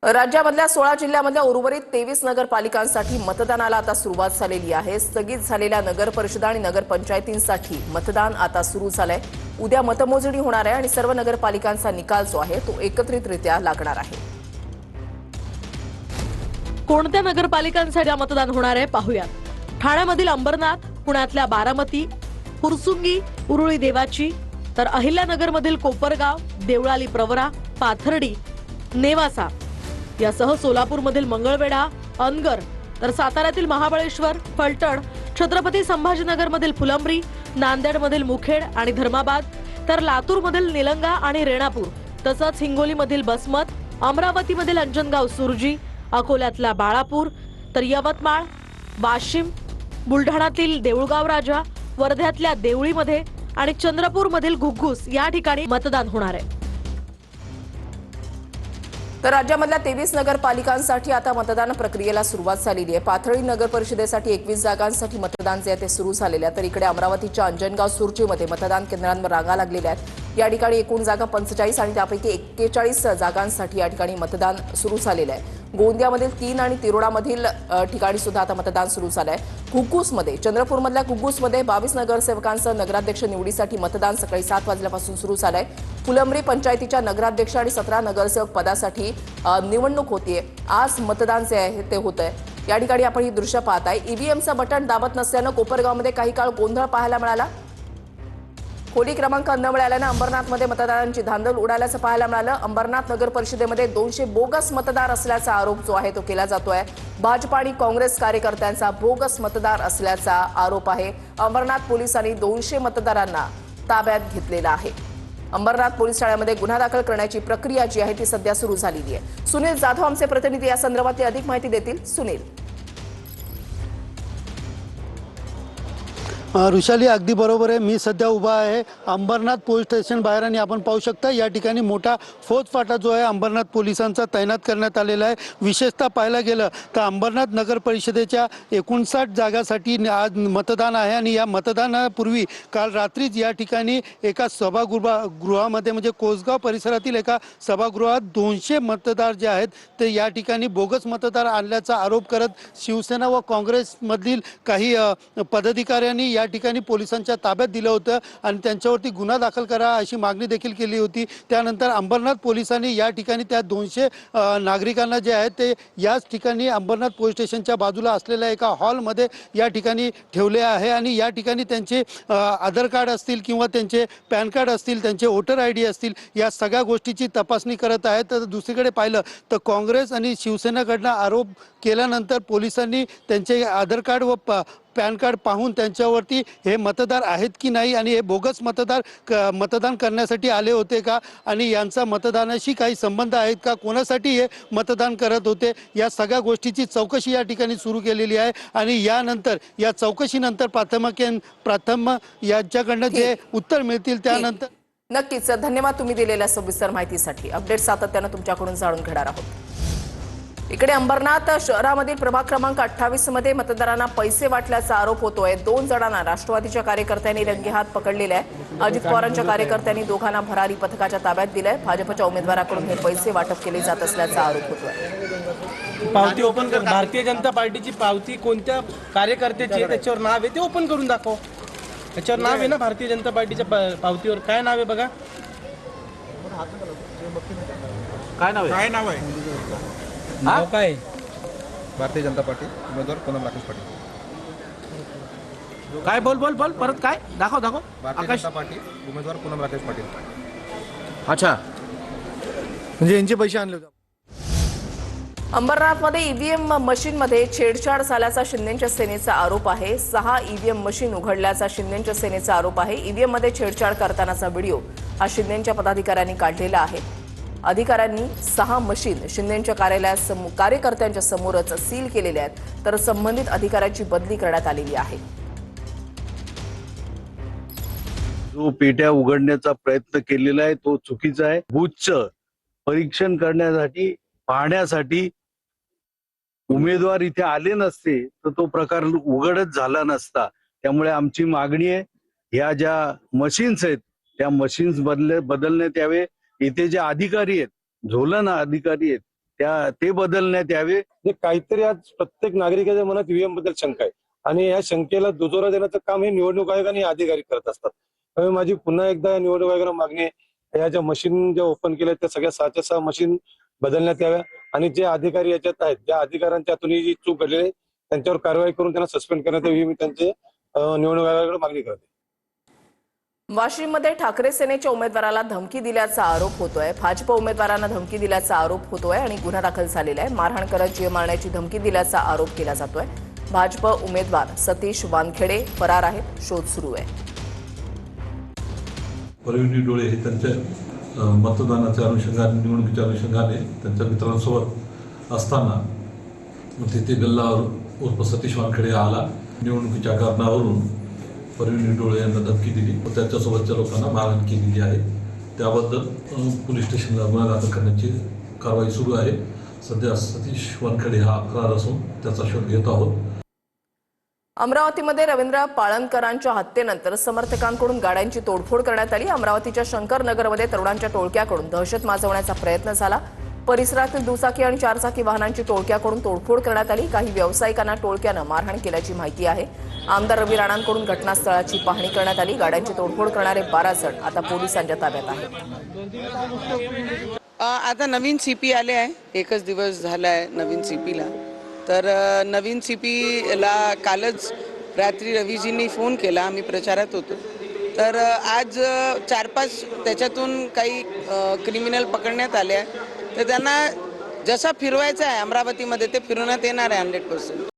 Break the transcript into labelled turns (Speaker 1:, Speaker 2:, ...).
Speaker 1: राज्यामधल्या 16 जिल्ह्यामधल्या उर्वरित 23 नगरपालिकांसाठी मतदानाला आता सुरुवात झालेली आहे। स्थगित झालेल्या नगर परिषदा आणि नगरपंचायतींसाठी मतदान आता सुरू झालंय। उद्या मतमोजणी होणार आहे आणि सर्व नगरपालिकांचा निकाल जो आहे तो एकत्रितरित्या लागणार आहे।
Speaker 2: कोणत्या नगरपालिकांसाठी मतदान होणार आहे पाहूयात। ठाण्यामधील अंबरनाथ, पुण्यातल्या बारामती, फुरसुंगी, उरुळी देवाची, तर अहिल्यानगरमधील कोपरगाव, देवळाली प्रवरा, पाथर्डी, नेवासा यासह सोलापूरमधील मंगळवेढा, अनगर, तर साताऱ्यातील महाबळेश्वर, फलटण, छत्रपती संभाजीनगरमधील फुलंब्री, नांदेडमधील मुखेड आणि धर्माबाद, तर लातूरमधील निलंगा आणि रेणापूर, तसंच हिंगोलीमधील बसमत, अमरावतीमधील अंजनगाव सुरजी, अकोल्यातला बाळापूर, तर यवतमाळ, वाशिम, बुलढाणातील देऊळगाव राजा, वर्ध्यातल्या देवळीमध्ये आणि चंद्रपूरमधील घुग्घूस या ठिकाणी मतदान होणार आहे।
Speaker 1: तर राज्यामधल्या 23 नगरपालिकांसाठी आता मतदान प्रक्रियेला सुरुवात झालेली आहे। पाथर्डी नगर परिषदेसाठी 21 जागांसाठी मतदान जे आहे ते सुरू झालेले आहे। तर इकडे अमरावतीच्या अंजनगाव सुरजीमध्ये मतदान केंद्रांवर रांगा लागलेल्या आहेत। या ठिकाणी एकूण जागा 45 आणि त्यापैकी 41 जागांसाठी या ठिकाणी मतदान सुरू झालेलं आहे। गोंदियामधील 3 आणि तिरोडामधील ठिकाणी सुद्धा आता मतदान सुरू झालंय। घुग्घूसमध्ये, चंद्रपूरमधल्या घुग्घूसमध्ये 22 नगरसेवकांचं नगराध्यक्ष निवडीसाठी मतदान सकाळी 7 वाजल्यापासून सुरू झालंय। फुलंब्री पंचायतीच्या नगराध्यक्ष आणि 17 नगरसेवक पदासाठी निवडणूक होतीये। आज मतदान जे आहे ते होतंय। या ठिकाणी आपण ही दृश्य पाहताय। ईव्हीएमचं बटन दाबत नसल्यानं कोपरगावमध्ये काही काळ गोंधळ पाहायला मिळाला। खोली क्रमांक न मिळाल्यानं अंबरनाथमध्ये मतदारांची धांदल उडाल्याचं पाहायला मिळालं। अंबरनाथ नगर परिषदेमध्ये 200 बोगस मतदार असल्याचा आरोप जो आहे तो केला जातोय। भाजप आणि काँग्रेस कार्यकर्त्यांचा बोगस मतदार असल्याचा आरोप आहे। अंबरनाथ पोलिसांनी 200 मतदारांना ताब्यात घेतलेला आहे। अंबरनाथ पोलीस ठाण्यामध्ये गुन्हा दाखल करण्याची प्रक्रिया जी आहे ती सध्या सुरू झालेली आहे। सुनील जाधव आमचे प्रतिनिधी या संदर्भात अधिक माहिती देतील। सुनील।
Speaker 3: ऋषाली, अगदी बरोबर आहे। मी सध्या उभा आहे अंबरनाथ पोलीस स्टेशन बाहेर आणि आपण पाहू शकता या ठिकाणी मोठा फौजफाटा जो आहे अंबरनाथ पोलिसांचा तैनात करण्यात आलेला आहे। विशेषतः पाहायला गेलं तर अंबरनाथ नगर परिषदेच्या 59 जागांसाठी आज मतदान आहे आणि या मतदानापूर्वी काल रात्रीच या ठिकाणी एका सभागृहामध्ये म्हणजे कोसगाव परिसरातील एका सभागृहात 200 मतदार जे आहेत ते या ठिकाणी बोगस मतदार आणल्याचा आरोप करत शिवसेना व काँग्रेसमधील काही पदाधिकाऱ्यांनी या ठिकाणी पोलिसांच्या ताब्यात दिलं होतं आणि त्यांच्यावरती गुन्हा दाखल करा अशी मागणी देखील केली होती। त्यानंतर अंबरनाथ पोलिसांनी या ठिकाणी त्या 200 नागरिकांना जे आहेत ते याच ठिकाणी अंबरनाथ पोलीस स्टेशनच्या बाजूला असलेल्या एका हॉलमध्ये या ठिकाणी ठेवले आहे आणि या ठिकाणी त्यांचे आधार कार्ड असतील किंवा त्यांचे पॅन कार्ड असतील, त्यांचे वोटर ID असतील, या सगळ्या गोष्टीची तपासणी करत आहेत। तर दुसरीकडे पाहिलं तर काँग्रेस आणि शिवसेनेकडनं आरोप केल्यानंतर पोलिसांनी त्यांचे आधार कार्ड व पॅन कार्ड पाहून त्यांच्यावरती हे मतदार आहेत की नाही आणि हे बोगस मतदार मतदान करण्यासाठी आले होते का आणि यांचा मतदानाशी काही संबंध आहेत का, कोणासाठी हे मतदान करत होते, या सगळ्या गोष्टीची चौकशी या ठिकाणी सुरू केलेली आहे। आणि यानंतर या चौकशीनंतर प्राथमिक यांच्याकडनं जे उत्तर मिळतील त्यानंतर
Speaker 1: नक्कीच धन्यवाद तुम्ही दिलेल्या सविस्तर माहितीसाठी। अपडेट सातत्यानं तुमच्याकडून जाणून घेणार आहोत। इकडे अंबरनाथ शहरामधील प्रभाग क्रमांक 28 मध्ये मतदारांना पैसे वाटल्याचा आरोप होतोय। 2 जणांना राष्ट्रवादीच्या कार्यकर्त्यांनी रंगेहात पकडलेले आहे। अजित पवारांच्या कार्यकर्त्यांनी दोघांना भरारी पथकाच्या ताब्यात दिलंय। भाजपच्या उमेदवाराकडून हे पैसे वाटप केले जात असल्याचा आरोप होतोय।
Speaker 4: पावती ओपन कर। भारतीय जनता पार्टीची पावती कोणत्या कार्यकर्त्याची आहे त्याच्यावर नाव आहे ते ओपन करून दाखव। त्याच्यावर नाव आहे ना भारतीय जनता पार्टीच्या पावतीवर, काय नाव आहे बघा।
Speaker 5: काय नाव आहे?
Speaker 4: काय नाव आहे?
Speaker 5: नाव काय?
Speaker 6: भारतीय जनता पार्टी उमेदवार पूनम राकेश पाटील।
Speaker 4: काय बोल बोल बोल परत काय दाखव दाखव।
Speaker 6: भारतीय जनता पार्टी उमेदवार पूनम राकेश पाटील।
Speaker 5: अच्छा, म्हणजे यांचे पैसे आणले होते।
Speaker 1: अंबरनाथमध्ये ईव्हीएम मशीनमध्ये छेडछाड झाल्याचा शिंदेच्या सेनेचा आरोप आहे। 6 ईव्हीएम मशीन उघडल्याचा शिंदेच्या सेनेचा आरोप आहे। ईव्हीएम मध्ये छेडछाड करतानाचा व्हिडिओ हा शिंदेच्या पदाधिकाऱ्यांनी काढलेला आहे। अधिकाऱ्यांनी 6 मशीन शिंदेच्या कार्यकर्त्यांच्या समोरच सील केलेल्या आहेत, तर संबंधित अधिकाऱ्याची बदली करण्यात आलेली आहे।
Speaker 7: जो पेट्या उघडण्याचा प्रयत्न केलेला आहे तो चुकीचा आहे। बूथचं परीक्षण करण्यासाठी पाहण्यासाठी उमेदवार इथे आले नसते तर तो प्रकार उघडच झाला नसता। त्यामुळे आमची मागणी आहे ह्या ज्या मशीन्स आहेत त्या मशीन्स बदलण्यात यावे। इथे जे अधिकारी आहेत, झोलन अधिकारी आहेत, ते बदलण्यात यावे.
Speaker 8: काहीतरी आज प्रत्येक नागरिकाच्या मनात ईव्हीएम बद्दल शंका आहे आणि या शंकेला दुजोरा देण्याचं काम हे निवडणूक आयोग आणि अधिकारी करत असतात. त्यामुळे माझी पुन्हा एकदा निवडणूक आयोगाला मागणी आहे, या ज्या मशीन ज्या ओपन केल्या त्या सगळ्या 6च्या 6 मशीन बदलण्यात याव्या आणि जे अधिकारी याच्यात आहेत, ज्या अधिकाऱ्यांच्या हातून ही चूक घडलेली आहे त्यांच्यावर कारवाई करून त्यांना सस्पेंड करण्यात यावी, मी त्यांचे निवडणूक आयोगाकडे मागणी करते.
Speaker 1: वाशिममध्ये ठाकरे सेनेच्या उमेदवाराला धमकी दिल्याचा आरोप होतोय. भाजप उमेदवारांना धमकी दिल्याचा आरोप होतोय आणि गुन्हा दाखल झालेला आहे. मारहाण करत जीव मारण्याची धमकी दिल्याचा आरोप केला जातोय. भाजप उमेदवार सतीश वानखेडे फरार आहेत. शोध सुरू आहे.
Speaker 9: परवीन डोळे हे त्यांच्या मतदानाच्या अनुषंगाने निवडणुकीच्या अनुषंगाने त्यांच्या मित्रांसोबत असताना तिथे गल्लावर उर्फ सतीश वानखेडे आला. निवडणुकीच्या कारणावरून परवीन डोळे यांना धमकी दिली व त्यांच्यासोबतच्या लोकांना मारहाण केलेली आहे. त्याबद्दल पोलीस स्टेशनला गुन्हा दाखल करण्याची कारवाई सुरू आहे. सध्या सतीश वानखेडे हा फरार असून त्याचा शोध घेत आहोत.
Speaker 1: अमरावतीमध्ये रवींद्र पाळनकरांच्या हत्येनंतर समर्थकांकडून गाड्यांची तोडफोड करण्यात आली. अमरावतीच्या शंकरनगरमध्ये तरुणांच्या टोळक्याकडून दहशत माजवण्याचा प्रयत्न झाला. परिसरातील दुचाकी आणि चारचाकी वाहनांची टोळक्याकडून तोडफोड करण्यात आली. काही व्यावसायिकांना टोळक्यानं मारहाण केल्याची माहिती आहे. आमदार रवी राणांकडून घटनास्थळाची पाहणी करण्यात आली. गाड्यांची तोडफोड करणारे 12 जण आता पोलिसांच्या ताब्यात आहेत.
Speaker 10: आता नवीन सीपी आले आहे. एकच दिवस झाला आहे नवीन सीपीला. तर नवीन सीपीला कालच रात्री रवीजींनी फोन केला. आम्ही प्रचारात होतो. तर आज 4-5 त्याच्यातून काही क्रिमिनल पकडण्यात आले आहे. तर त्यांना जसा फिरवायचा आहे अमरावतीमध्ये ते फिरवण्यात येणार आहे 100%.